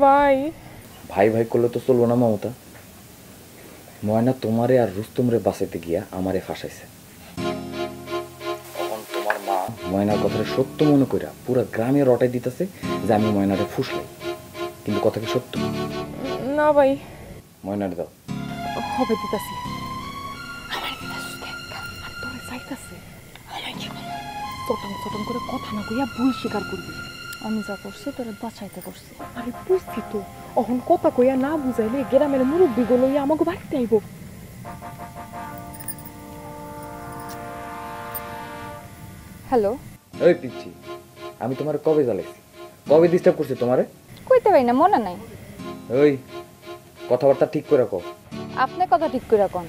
ভাই ভাই ভাই করলে তো চলবো না মমতা। ময়না তোমারে আর রুস্তমরে বাঁচাইতে গিয়া আমারে ফাঁসাইছে। তখন তোমার মা ময়নার কথাটা সত্য মনে কইরা পুরা গ্রামে রটাই দিতেছে যে আমি ময়নারে ফুসলাই, কিন্তু কথা কি সত্য? না ভাই, ময়নারে দাও। হবে দিতাছি। আমার দিতাছিস কেন? আর তোরে চাইতাছে আমার কি বল? চটং চটং করে কথা না কইয়া ভুল স্বীকার করবি। আমি যা করছি তোরে বাঁচাইতে করছি। আরে বুঝছি তো, অহন কথা কইয়া না বুঝাইলে গ্রামের মুরব্বী গুলো আমাকে বাড়িতে আইব। হ্যালো, ওই পিচ্ছি, আমি তোমার কবে জ্বালাইছি? কবে ডিস্টার্ব করছি তোমারে? কইতে পারি না, মনে নাই। ওই কথাবার্তা ঠিক করে কও। আপনি কথা ঠিক করে কোন।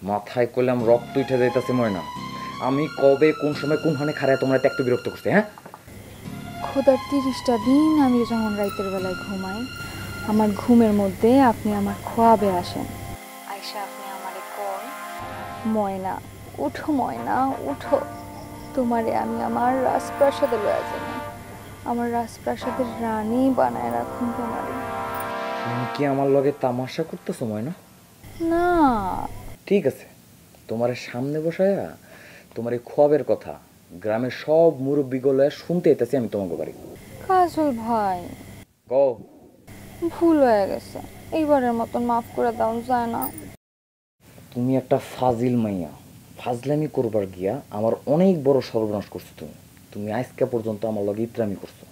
মাথায় কইলাম রক্ত উঠে যাইতাছে ময়না। আমি কবে কোন সময় কোন হানে খারায় তোমরা একটু বিরক্ত করছে? হ্যাঁ, খোদার 30টা দিন আমি যখন রাতের বেলায় ঘুমাই, আমার ঘুমের মধ্যে আপনি আমার খোয়াবে আসেন। আয়সা আপনি আমারে কোন, ময়না উঠো, ময়না উঠো, তোমারে আমি আমার রাজপ্রাসাদে লয়ে যাব। আমার রাজপ্রাসাদের রানী বানায় রাখুন তোমারে। তুমি কি আমার লগে তামাশা করতেছো ময়না? না, ঠিক আছে, তোমার সামনে বসায়া তোমার এই খোয়াবের কথা গ্রামের সব মুরব্বীগুলো শুনতে এতেছি আমি তোমাকে বাড়ি। কাজল ভাই, কও। ভুল হয়ে গেছে, এইবারের মতন মাফ করে দাও যায় না? তুমি একটা ফাজিল মাইয়া, ফাজলামি করবার গিয়া আমার অনেক বড় সর্বনাশ করছো। তুমি তুমি আজকে পর্যন্ত আমার লগে ইত্রামি করছো।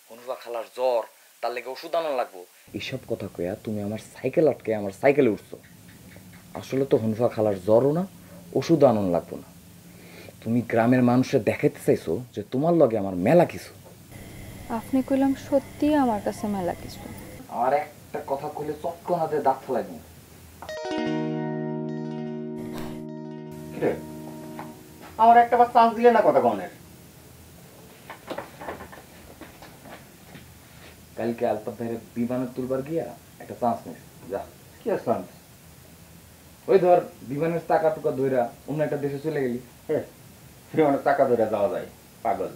হনুফা খালার জ্বর, তার লেগে ওষুধ আনা লাগবো, এইসব কথা কইয়া তুমি আমার সাইকেল আটকে আমার সাইকেলে উঠছো। আসলে তো হনুফা খালার জ্বরও না, ওষুধ আনন লাগবো না। তুমি গ্রামের মানুষের দেখাইতে চাইছো যে তোমার লগে আমার মেলা কিছু। আপনি কইলাম সত্যি আমার কাছে মেলা কিছু। আর একটা কথা কইলে চটকনাতে দাঁত ফেলাই দিন। কিরে, আমার একটা বার চান্স দিলে না কথা কনের? কালকে আলতাফ ভাইয়ের বিমানে তুলবার গিয়া একটা চান্স নিস। যা। কি আর চান্স? ওই ধর বিমানের টাকা টুকা ধইরা অন্য একটা দেশে চলে গেলি। অনেক টাকা ধরে যাওয়া যায়, পাগল।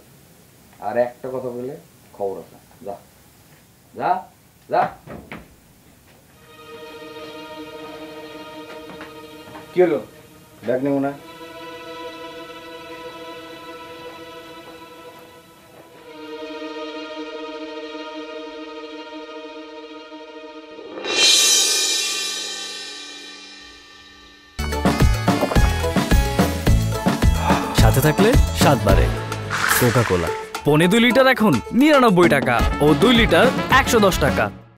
আর একটা কথা বলে খবর আছে। যা যা যা। কি হলো, ব্যাগ নেবো না? সাথে থাকলে 7 বারে কোকা কোলা। 2.5 লিটার এখন 99 টাকা ও 2 লিটার 110 টাকা।